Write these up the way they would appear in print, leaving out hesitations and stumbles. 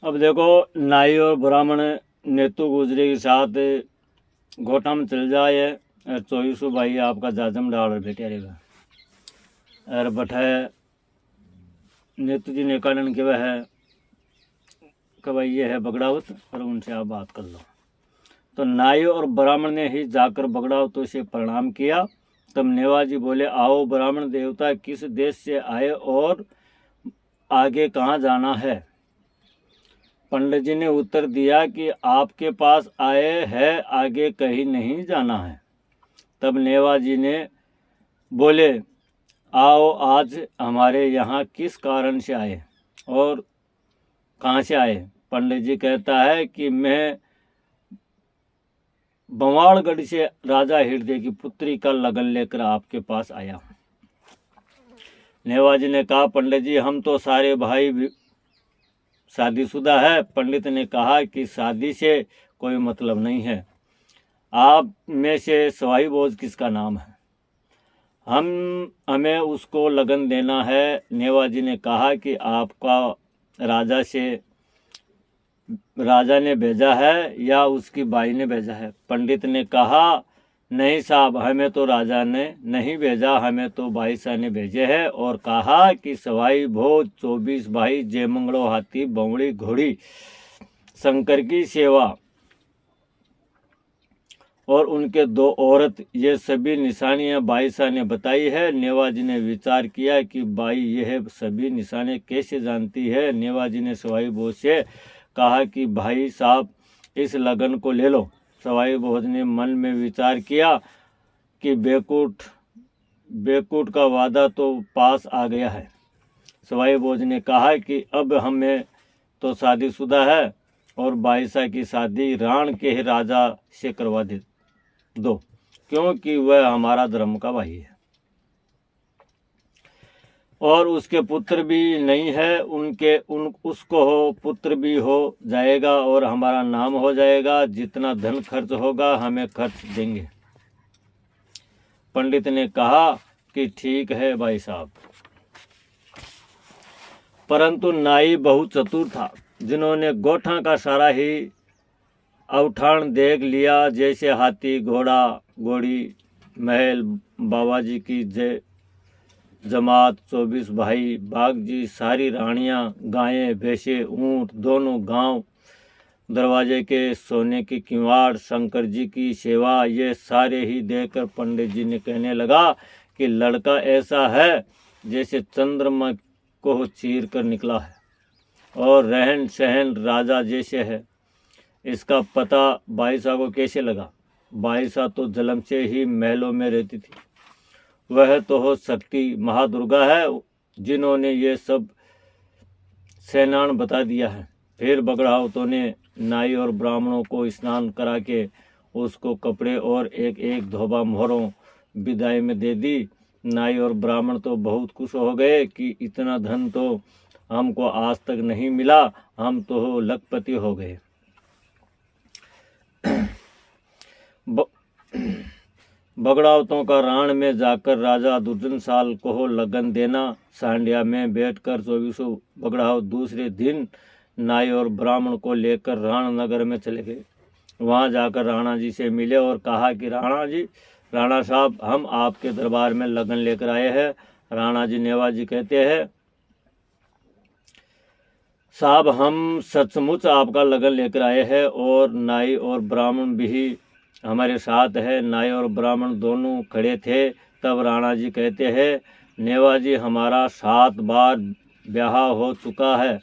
अब देखो, नाई और ब्राह्मण नेतु गुजरे के साथ गोटा में चल जाए और 24 भाई आपका जाजम डाल बैठे रहेगा और बैठाए नेतु जी ने कारण के वह है कि भाई ये है बगड़ावत और उनसे आप बात कर लो। तो नाई और ब्राह्मण ने ही जाकर बगड़ावतों से प्रणाम किया। तब नेवाजी बोले, आओ ब्राह्मण देवता, किस देश से आए और आगे कहाँ जाना है? पंडित जी ने उत्तर दिया कि आपके पास आए हैं, आगे कहीं नहीं जाना है। तब नेवाजी ने बोले, आओ आज हमारे यहाँ किस कारण से आए और कहाँ से आए? पंडित जी कहता है कि मैं बंवाड़गढ़ से राजा हृदय की पुत्री का लगन लेकर आपके पास आया हूँ। नेवाजी ने कहा, पंडित जी हम तो सारे भाई शादीशुदा है। पंडित ने कहा कि शादी से कोई मतलब नहीं है। आप में से सवाई बोझ किसका नाम है? हमें उसको लगन देना है। नेवाजी ने कहा कि आपका राजा ने भेजा है या उसकी बाई ने भेजा है? पंडित ने कहा, नहीं साहब, हमें तो राजा ने नहीं भेजा, हमें तो बाई साहब ने भेजे हैं और कहा कि सवाई भोज 24 भाई, जयमंगलो हाथी, बवड़ी घोड़ी, शंकर की सेवा और उनके 2 औरत, ये सभी निशानियां बाई साहब ने बताई है। नेवाजी ने विचार किया कि बाई यह सभी निशाने कैसे जानती है। नेवाजी ने सवाई भोज से कहा कि भाई साहब इस लगन को ले लो। सवाई भोज ने मन में विचार किया कि बेकूट का वादा तो पास आ गया है। सवाई भोज ने कहा कि अब हमें तो शादीशुदा है और बाईसा की शादी राण के ही राजा से करवा दो, क्योंकि वह हमारा धर्म का भाई है और उसके पुत्र भी नहीं है। उसको पुत्र भी हो जाएगा और हमारा नाम हो जाएगा। जितना धन खर्च होगा हमें खर्च देंगे। पंडित ने कहा कि ठीक है भाई साहब। परंतु नाई बहुत चतुर था, जिन्होंने गोठा का सारा ही अवठान देख लिया, जैसे हाथी, घोड़ा, घोड़ी, महल, बाबाजी की जमात, 24 भाई, बाग जी, सारी रानियां, गायें, भैंसे, ऊंट, दोनों गांव, दरवाजे के सोने की किवाड़, शंकर जी की सेवा, ये सारे ही देखकर पंडित जी ने कहने लगा कि लड़का ऐसा है जैसे चंद्रमा को चीर कर निकला है और रहन सहन राजा जैसे है। इसका पता बाईसा को कैसे लगा? बाईसा तो जन्म से ही महलों में रहती थी। वह तो हो शक्ति महादुर्गा है, जिन्होंने ये सब सेनान बता दिया है। फिर बगड़ावतों ने नाई और ब्राह्मणों को स्नान करा के उसको कपड़े और एक एक धोबा मोहरों विदाई में दे दी। नाई और ब्राह्मण तो बहुत खुश हो गए कि इतना धन तो हमको आज तक नहीं मिला, हम तो लखपति हो गए। बगड़ावतों का राण में जाकर राजा दुर्जन साल को लगन देना। सांडिया में बैठकर 24 बगड़ावत दूसरे दिन नाई और ब्राह्मण को लेकर राण नगर में चले गए। वहां जाकर राणा जी से मिले और कहा कि राणा साहब, हम आपके दरबार में लगन लेकर आए हैं। राणा जी नेवाजी कहते हैं, साहब हम सचमुच आपका लगन लेकर आए हैं और नाई और ब्राह्मण भी हमारे साथ है। नाई और ब्राह्मण दोनों खड़े थे। तब राणा जी कहते हैं, नेवाजी हमारा 7 बार ब्याह हो चुका है,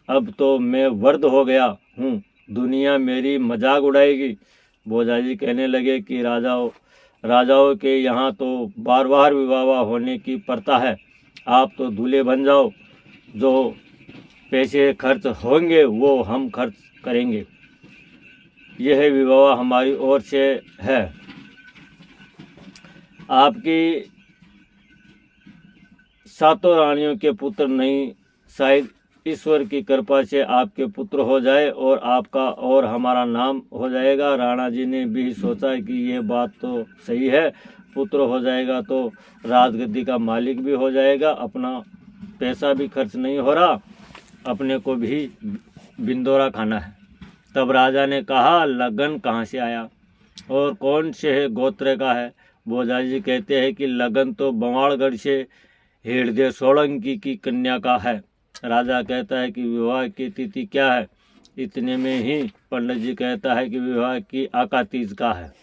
अब तो मैं वर्द हो गया हूँ, दुनिया मेरी मजाक उड़ाएगी। बोझा जी कहने लगे कि राजाओं के यहाँ तो बार बार विवाह होने की प्रथा है, आप तो दूल्हे बन जाओ, जो पैसे खर्च होंगे वो हम खर्च करेंगे, यह विवाह हमारी ओर से है। आपकी 7 रानियों के पुत्र नहीं, शायद ईश्वर की कृपा से आपके पुत्र हो जाए और आपका और हमारा नाम हो जाएगा। राणा जी ने भी सोचा कि ये बात तो सही है, पुत्र हो जाएगा तो राजगद्दी का मालिक भी हो जाएगा, अपना पैसा भी खर्च नहीं हो रहा, अपने को भी बिंदौरा खाना है। तब राजा ने कहा, लगन कहाँ से आया और कौन से गोत्र का है? बोधाजी कहते हैं कि लगन तो बंवालगढ़ से हृदय सोलंकी की कन्या का है। राजा कहता है कि विवाह की तिथि क्या है? इतने में ही पंडित जी कहता है कि विवाह की आकातीज का है।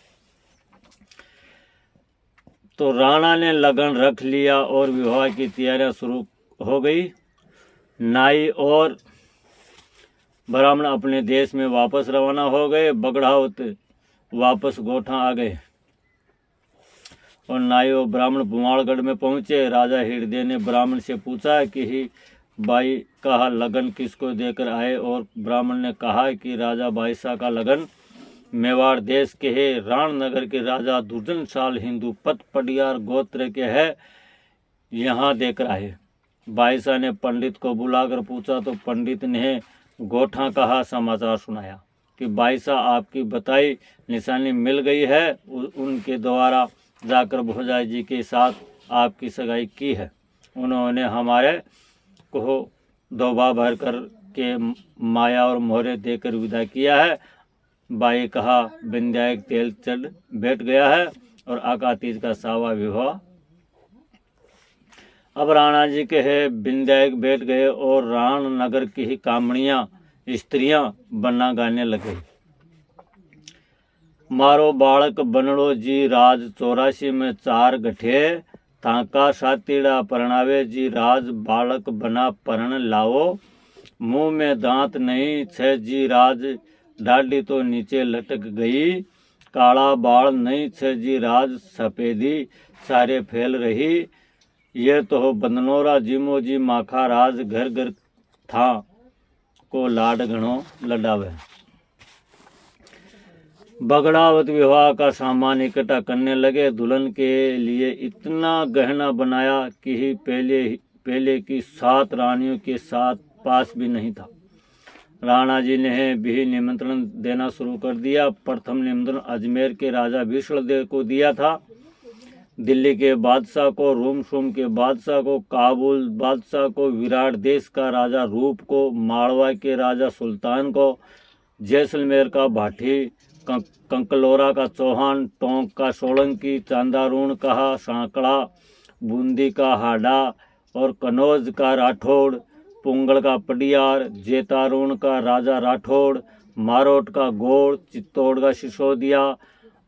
तो राणा ने लगन रख लिया और विवाह की तैयारियां शुरू हो गई। नाई और ब्राह्मण अपने देश में वापस रवाना हो गए। बगड़ावत वापस गोठा आ गए और नाई और ब्राह्मण बुमाड़गढ़ में पहुंचे। राजा हृदय ने ब्राह्मण से पूछा कि ही बाई का लगन किसको देकर आए, और ब्राह्मण ने कहा कि राजा बाईसा का लगन मेवाड़ देश के है, राणनगर के राजा दुर्जन साल हिंदू पत पडियार गोत्र के है, यहाँ देकर आए। बाईसा ने पंडित को बुलाकर पूछा तो पंडित ने गोठा कहा समाचार सुनाया कि बाईसा आपकी बताई निशानी मिल गई है, उनके द्वारा जाकर भोजाई जी के साथ आपकी सगाई की है। उन्होंने हमारे को दोबा भर कर के माया और मोहरे देकर विदा किया है। बाई कहा, विंध्यायक तेल चढ़ बैठ गया है और आकातीज का सावा विवाह। अब राणा जी के है विंध्यायक बैठ गए और राण नगर की ही कामणियां स्त्रियां बन्ना गाने लगे। मारो बालक बनड़ो जी राज 84 में 4 गठे, ताका सातीड़ा परणावे जी राज बालक बना परण लाओ, मुंह में दांत नहीं 6 जी राज डाढ़ी तो नीचे लटक गई, काला बाल नहीं 6 जी राज सफेदी सारे फैल रही, ये तो हो बंदनोरा जिमो जी माखा राज घर घर था को लाड घणो लडावे। बगड़ावत विवाह का सामान इकट्ठा करने लगे। दुल्हन के लिए इतना गहना बनाया कि ही पहले की 7 रानियों के साथ पास भी नहीं था। राणा जी ने भी निमंत्रण देना शुरू कर दिया। प्रथम निमंत्रण अजमेर के राजा विष्णुदेव को दिया था, दिल्ली के बादशाह को, रोम के बादशाह को, काबुल बादशाह को, विराट देश का राजा रूप को, मालवा के राजा सुल्तान को, जैसलमेर का भाटी, कंकलोरा का चौहान, टोंक का सोलंकी, चांदारून का सांकड़ा, बूंदी का हाडा और कनौज का राठौड़, पुंगड़ का पडियार, जेतारून का राजा राठौड़, मारोट का गोड़, चित्तौड़ का सिसोदिया,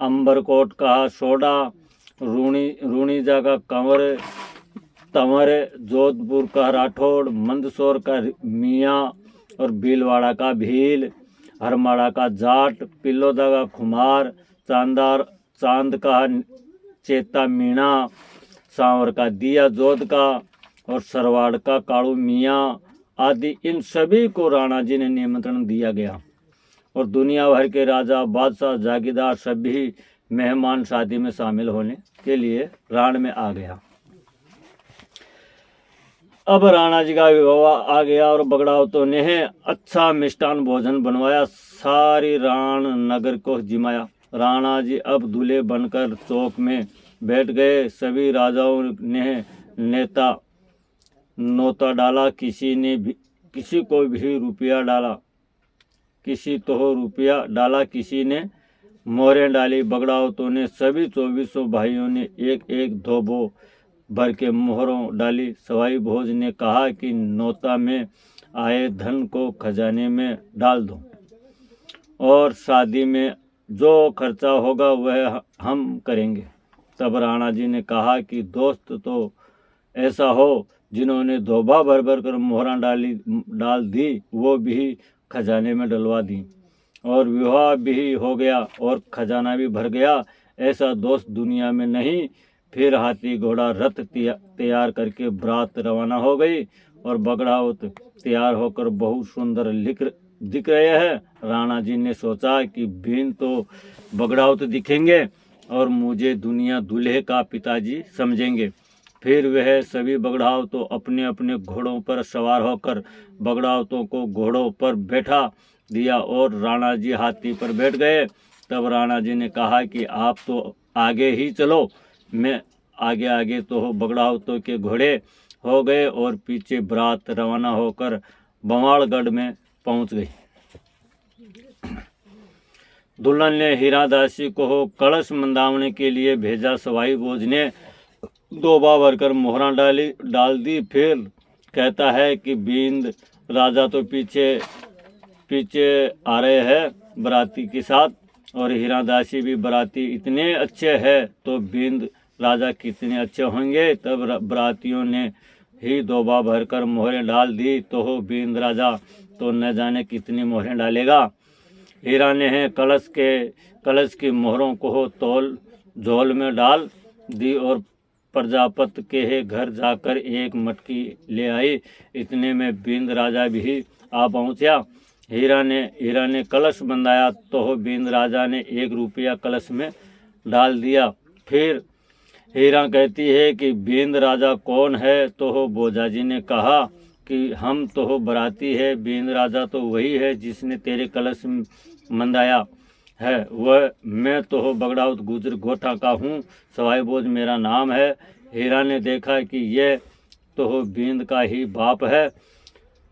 अंबरकोट का सोडा, रूणीजा का कंवर तंवर, जोधपुर का राठौड़, मंदसौर का मियाँ और भीलवाड़ा का भील, हरमाड़ा का जाट, पिल्लोदा का खुमार, चांद का चेता मीणा, सांवर का दिया जोध का और सरवाड़ का काड़ू मियाँ आदि, इन सभी को राणा जी ने निमंत्रण दिया गया और दुनिया भर के राजा बादशाह जागीरदार सभी मेहमान शादी में शामिल होने के लिए राण में आ गया। अब राणा जी का विवाह आ गया और बगड़ावतों ने अच्छा मिष्टान भोजन बनवाया, सारी राण नगर को जिमाया। राणा जी अब दूल्हे बनकर चौक में बैठ गए। सभी राजाओं ने नेता नोता डाला, किसी को भी रुपया डाला, किसी ने मोहरें डाली। बगड़ावतों ने सभी 2400 भाइयों ने एक एक धोबो भर के मोहरों डाली। सवाई भोज ने कहा कि नोता में आए धन को खजाने में डाल दो और शादी में जो खर्चा होगा वह हम करेंगे। तब राणा जी ने कहा कि दोस्त तो ऐसा हो जिन्होंने धोबा भर भर कर मोहरा डाल दी, वो भी खजाने में डलवा दी और विवाह भी हो गया और खजाना भी भर गया। ऐसा दोस्त दुनिया में नहीं। फिर हाथी घोड़ा रथ तैयार करके बरात रवाना हो गई और बगड़ावत तैयार होकर बहुत सुंदर दिख रहे हैं। राणा जी ने सोचा कि बीन तो बगड़ावत दिखेंगे और मुझे दुनिया दूल्हे का पिताजी समझेंगे। फिर वह सभी बगड़ावतों अपने अपने घोड़ों पर सवार होकर बगड़ावतों को घोड़ों पर बैठा दिया और राणा जी हाथी पर बैठ गए। तब राणा जी ने कहा कि आप तो आगे ही चलो, मैं आगे तो बगड़ावतों के घोड़े हो गए और पीछे बरात रवाना होकर बंवालगढ़ में पहुंच गई। दुल्हन ने हीरा दासी को कलश मंदावने के लिए भेजा। सवाई भोज ने 2 बा भरकर मोहरा डाल दी। फिर कहता है कि बींद राजा तो पीछे आ रहे हैं बराती के साथ, और हीरा दासी भी बराती इतने अच्छे हैं तो बींद राजा कितने अच्छे होंगे। तब बरातियों ने ही 2 बा भरकर मोहरें डाल दी, तो बींद राजा तो न जाने कितनी मोहरें डालेगा। हीरा ने है कलश की मोहरों को तौल झोल में डाल दी और प्रजापत के घर जाकर एक मटकी ले आई। इतने में बींद राजा भी आ पहुंचा। हीरा ने कलश बंधाया तो बींद राजा ने 1 रुपया कलश में डाल दिया। फिर हीरा कहती है कि बींद राजा कौन है? तो बोजाजी ने कहा कि हम तो बराती है, बींद राजा तो वही है जिसने तेरे कलश मंदाया है। वह मैं तो बगड़ाउत गुजर गोठा का हूँ, सवाई बोझ मेरा नाम है। हीरा ने देखा कि यह तो बींद का ही बाप है।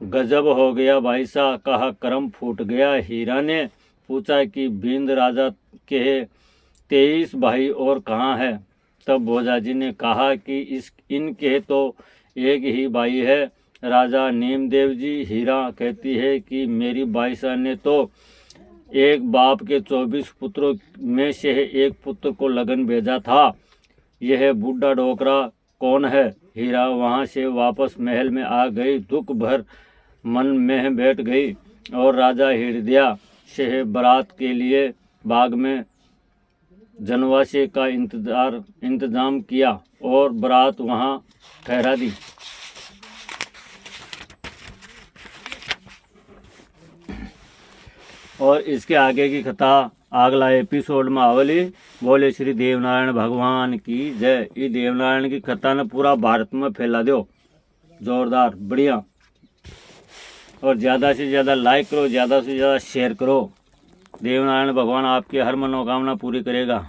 गजब हो गया भाई साहब, कहा करम फूट गया। हीरा ने पूछा कि बींद राजा के 23 भाई और कहाँ है? तब भोजाजी ने कहा कि इनके तो एक ही भाई है, राजा नीमदेव जी। हीरा कहती है कि मेरी बाईसा ने तो एक बाप के 24 पुत्रों में से एक पुत्र को लगन भेजा था। यह बूढ़ा डोकरा कौन है? हीरा वहाँ से वापस महल में आ गई, दुख भर मन में बैठ गई और राजा हृदया से बारात के लिए बाग में जनवासे का इंतजाम किया और बारात वहाँ ठहरा दी। और इसके आगे की कथा अगला एपिसोड में आवली। बोले श्री देवनारायण भगवान की जय। ये देवनारायण की कथा ने पूरा भारत में फैला दो, जोरदार बढ़िया। और ज़्यादा से ज़्यादा लाइक करो, ज़्यादा से ज़्यादा शेयर करो। देवनारायण भगवान आपकी हर मनोकामना पूरी करेगा।